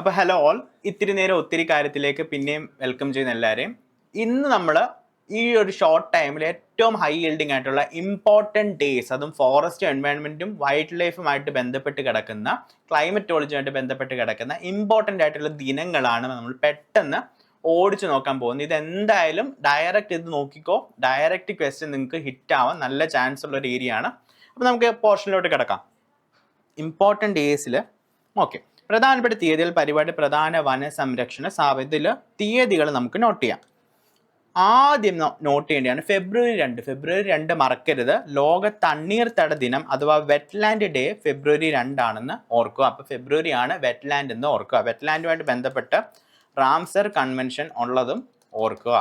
അപ്പോൾ hello all, ഇത്തിരി നേരം ഒത്തിരി കാര്യത്തിലേക്ക് പിന്നെയും വെൽക്കം ചെയ്യുന്ന എല്ലാവരെയും. ഇന്ന് നമ്മൾ ഈ ഒരു ഷോർട്ട് ടൈമിൽ ഏറ്റവും ഹൈ ഈൽഡിംഗ് ആയിട്ടുള്ള ഇമ്പോർട്ടൻറ്റ് ഡേയ്സ്, അതും ഫോറസ്റ്റ് എൻവയൺമെൻറ്റും വൈൽഡ് ലൈഫുമായിട്ട് ബന്ധപ്പെട്ട് കിടക്കുന്ന, ക്ലൈമറ്റോളജിയുമായിട്ട് ബന്ധപ്പെട്ട് കിടക്കുന്ന ഇമ്പോർട്ടൻ്റ് ആയിട്ടുള്ള ദിനങ്ങളാണ് നമ്മൾ പെട്ടെന്ന് ഓടിച്ചു നോക്കാൻ പോകുന്നത്. ഇതെന്തായാലും ഡയറക്റ്റ് ഇത് നോക്കിക്കോ, ഡയറക്റ്റ് ക്വസ്റ്റ്യൻ നിങ്ങൾക്ക് ഹിറ്റ് ആവാൻ നല്ല ചാൻസ് ഉള്ള ഒരു ഏരിയ ആണ്. അപ്പോൾ നമുക്ക് പോർഷനിലോട്ട് കിടക്കാം. ഇമ്പോർട്ടൻറ്റ് ഡേയ്സിൽ ഓക്കെ, പ്രധാനപ്പെട്ട തീയതികൾ പരിപാടി പ്രധാന വന സംരക്ഷണ സാധ്യതയിൽ തീയതികൾ നമുക്ക് നോട്ട് ചെയ്യാം. ആദ്യം നോട്ട് ചെയ്യേണ്ടതാണ് ഫെബ്രുവരി 2 മറക്കരുത്. ലോക തണ്ണീർത്തട ദിനം അഥവാ വെറ്റ്ലാൻഡ് ഡേ ഫെബ്രുവരി 2 ആണെന്ന് ഓർക്കുക. അപ്പോൾ ഫെബ്രുവരി ആണ് വെറ്റ്ലാൻഡ് എന്ന് ഓർക്കുക. വെറ്റ്ലാൻഡുമായിട്ട് ബന്ധപ്പെട്ട് റാംസർ കൺവെൻഷൻ ഉള്ളതും ഓർക്കുക.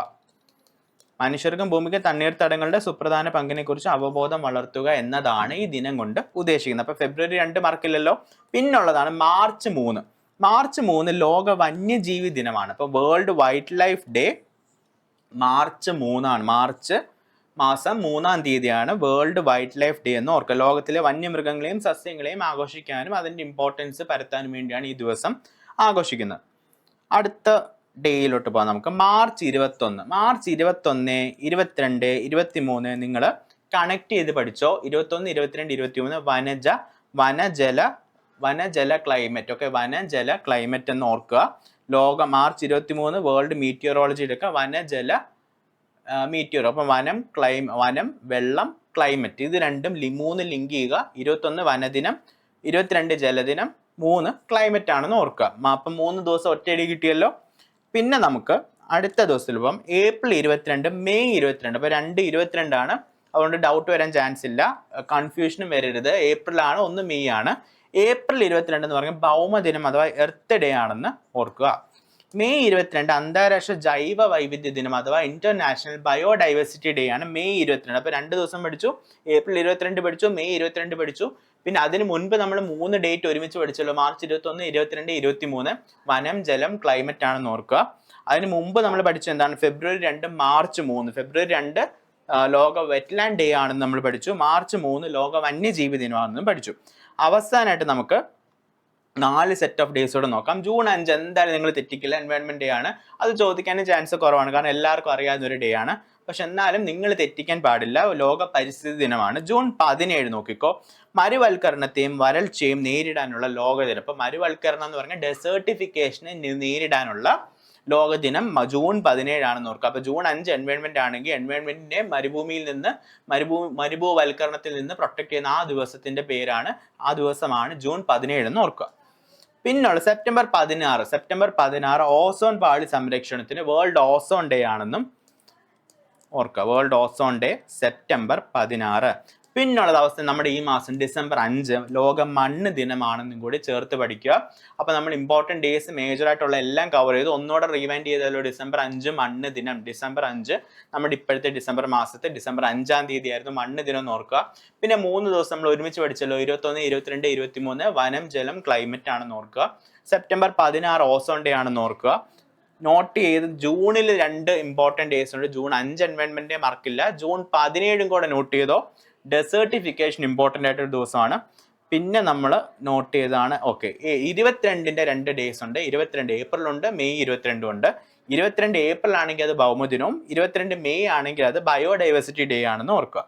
മനുഷ്യർക്കും ഭൂമിക്കും തണ്ണീർത്തടങ്ങളുടെ സുപ്രധാന പങ്കിനെ കുറിച്ച് അവബോധം വളർത്തുക എന്നതാണ് ഈ ദിനം കൊണ്ട് ഉദ്ദേശിക്കുന്നത്. അപ്പോൾ ഫെബ്രുവരി 2 മറക്കില്ലല്ലോ. പിന്നുള്ളതാണ് മാർച്ച് 3 ലോക വന്യജീവി ദിനമാണ്. അപ്പോൾ world wild life day March 3 ആണ്. മാർച്ച് മാസം 3-ാം തീയതിയാണ് വേൾഡ് വൈൽഡ് ലൈഫ് ഡേ എന്ന് ഓർക്കുക. ലോകത്തിലെ വന്യമൃഗങ്ങളെയും സസ്യങ്ങളെയും ആഘോഷിക്കാനും അതിൻ്റെ ഇമ്പോർട്ടൻസ് പരത്താനും വേണ്ടിയാണ് ഈ ദിവസം ആഘോഷിക്കുന്നത്. അടുത്ത ഡേയിലോട്ട് പോകാം നമുക്ക്. മാർച്ച് 21, 22, 23 നിങ്ങൾ കണക്ട് ചെയ്ത് പഠിച്ചോ. 21, 22, 23 വനജല ക്ലൈമറ്റ്. ഓക്കെ, വനജല ക്ലൈമറ്റ് എന്ന് ഓർക്കുക. ലോക മാർച്ച് 23 വേൾഡ് മീറ്റിയോറോളജി എടുക്കുക. വനജല മീറ്റിയോർ. അപ്പം വനം വെള്ളം ക്ലൈമറ്റ്, ഇത് രണ്ടും 3 ലിങ്ക് ചെയ്യുക. 21 വനദിനം, 22 ജലദിനം, 3 ക്ലൈമറ്റ് ആണെന്ന് ഓർക്കുക. അപ്പം 3 ദിവസം ഒറ്റയടി കിട്ടിയല്ലോ. പിന്നെ നമുക്ക് അടുത്ത ദിവസത്തിൽ പോകാം. April 22, May 22. അപ്പോൾ 22 ആണ്. അതുകൊണ്ട് ഡൗട്ട് വരാൻ ചാൻസ് ഇല്ല, കൺഫ്യൂഷനും വരരുത്. ഏപ്രിൽ ആണ്, ഒന്ന് മെയ് ആണ്. ഏപ്രിൽ 22 എന്ന് പറയുമ്പോൾ ഭൗമദിനം അഥവാ എർത്ത് ഡേ ആണെന്ന് ഓർക്കുക. മെയ് 22 അന്താരാഷ്ട്ര ജൈവ വൈവിധ്യ ദിനം അഥവാ ഇന്റർനാഷണൽ ബയോഡൈവേഴ്സിറ്റി ഡേ ആണ്. മെയ് 22. അപ്പോൾ 2 ദിവസം പഠിച്ചു. ഏപ്രിൽ 22 പഠിച്ചു, മെയ് 22 പഠിച്ചു. പിന്നെ അതിന് മുൻപ് നമ്മൾ 3 ഡേറ്റ് ഒരുമിച്ച് പഠിച്ചല്ലോ. മാർച്ച് 21, 22, 23 വനം ജലം ക്ലൈമറ്റ് ആണെന്ന് ഓർക്കുക. അതിന് മുമ്പ് നമ്മൾ പഠിച്ചത് എന്താണ്? ഫെബ്രുവരി 2, മാർച്ച് 3. ഫെബ്രുവരി 2 ലോക വെറ്റ്ലാൻഡ് ഡേ ആണെന്ന് നമ്മൾ പഠിച്ചു. മാർച്ച് 3 ലോക വന്യജീവി ദിനമാണെന്നും പഠിച്ചു. അവസാനമായിട്ട് നമുക്ക് 4 സെറ്റ് ഓഫ് ഡേയ്സോടെ നോക്കാം. ജൂൺ 5 എന്തായാലും നിങ്ങൾ തെറ്റിക്കില്ല, എൻവയൺമെന്റ് ഡേ ആണ്. അത് ചോദിക്കാനും ചാൻസ് കുറവാണ്, കാരണം എല്ലാവർക്കും അറിയാവുന്ന ഒരു ഡേ ആണ്. പക്ഷെ എന്നാലും നിങ്ങൾ തെറ്റിക്കാൻ പാടില്ല, ലോക പരിസ്ഥിതി ദിനമാണ്. ജൂൺ 17 നോക്കിക്കോ, മരുവൽക്കരണത്തെയും വരൾച്ചയും നേരിടാനുള്ള ലോക ദിനം. ഇപ്പൊ മരുവൽക്കരണം എന്ന് പറഞ്ഞാൽ ഡെസേർട്ടിഫിക്കേഷനെ നേരിടാനുള്ള ലോക ദിനം ജൂൺ 17 ആണെന്ന് ഓർക്കുക. അപ്പൊ ജൂൺ 5 എൻവയൺമെന്റ് ആണെങ്കിൽ എൻവയൺമെന്റിനെ മരുഭൂവൽക്കരണത്തിൽ നിന്ന് പ്രൊട്ടക്ട് ചെയ്യുന്ന ആ ദിവസത്തിന്റെ പേരാണ്, ആ ദിവസമാണ് ജൂൺ 17 എന്ന് ഓർക്കുക. പിന്നുള്ള സെപ്റ്റംബർ 16 ഓസോൺ പാളി സംരക്ഷണത്തിന് വേൾഡ് ഓസോൺ ഡേ ആണെന്നും ഓർക്കുക. World ozone day September 16. പിന്നുള്ളത് അവസ്ഥ നമ്മുടെ ഈ മാസം ഡിസംബർ 5 ലോക മണ്ണ് ദിനമാണെന്നും കൂടി ചേർത്ത് പഠിക്കുക. അപ്പോൾ നമ്മൾ ഇമ്പോർട്ടൻറ്റ് ഡേയ്സ് മേജറായിട്ടുള്ള എല്ലാം കവർ ചെയ്തു. ഒന്നുകൂടെ റീവൈൻഡ് ചെയ്തല്ലോ. ഡിസംബർ 5 മണ്ണ് ദിനം. ഡിസംബർ 5 നമ്മുടെ ഇപ്പോഴത്തെ ഡിസംബർ മാസത്തെ ഡിസംബർ 5-ാം തീയതി ആയിരുന്നു മണ്ണ് ദിനം എന്ന് ഓർക്കുക. പിന്നെ 3 ദിവസം നമ്മൾ ഒരുമിച്ച് പഠിച്ചല്ലോ. 21, 22, 23 വനം ജലം ക്ലൈമറ്റ് ആണെന്ന് ഓർക്കുക. സെപ്റ്റംബർ 16 ഓസോൺ ഡേ ആണെന്ന് ഓർക്കുക. നോട്ട് ചെയ്ത് ജൂണിൽ 2 ഇമ്പോർട്ടൻറ്റ് ഡേയ്സ് ഉണ്ട്. ജൂൺ 5 എൻവയൺമെന്റ് ഡേ മറക്കില്ല. ജൂൺ 17 കൂടെ നോട്ട് ചെയ്തോ. ഡെസേർട്ടിഫിക്കേഷൻ ഇമ്പോർട്ടൻ്റ് ആയിട്ടൊരു ദിവസമാണ്. പിന്നെ നമ്മൾ നോട്ട് ചെയ്താണ്. ഓക്കെ, 22-ന്റെ 2 ഡേയ്സ് ഉണ്ട്. 22 ഏപ്രിലുണ്ട്, മെയ് 22 ഉണ്ട്. 22 ഏപ്രിൽ ആണെങ്കിൽ അത് ഭൗമദിനവും, 22 മെയ് ആണെങ്കിൽ അത് ബയോഡൈവേഴ്സിറ്റി ഡേ ആണെന്ന് ഓർക്കുക.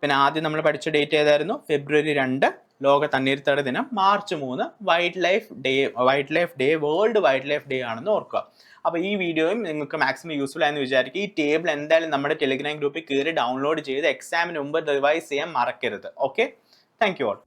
പിന്നെ ആദ്യം നമ്മൾ പഠിച്ച ഡേറ്റ് ഏതായിരുന്നു? ഫെബ്രുവരി 2 ലോക തണ്ണീർത്തട ദിനം. March 3 wild life day world wild life day ആണെന്ന് ഓർക്കുക. അപ്പോൾ ഈ വീഡിയോയും നിങ്ങൾക്ക് മാക്സിമം യൂസ്ഫുൾ ആയെന്ന് വിചാരിക്കുക. ഈ ടേബിൾ എന്തായാലും നമ്മുടെ ടെലിഗ്രാം ഗ്രൂപ്പിൽ കയറി ഡൗൺലോഡ് ചെയ്ത് എക്സാമിന് മുമ്പ് റിവൈസ് ചെയ്യാൻ മറക്കരുത്. Okay, thank you all.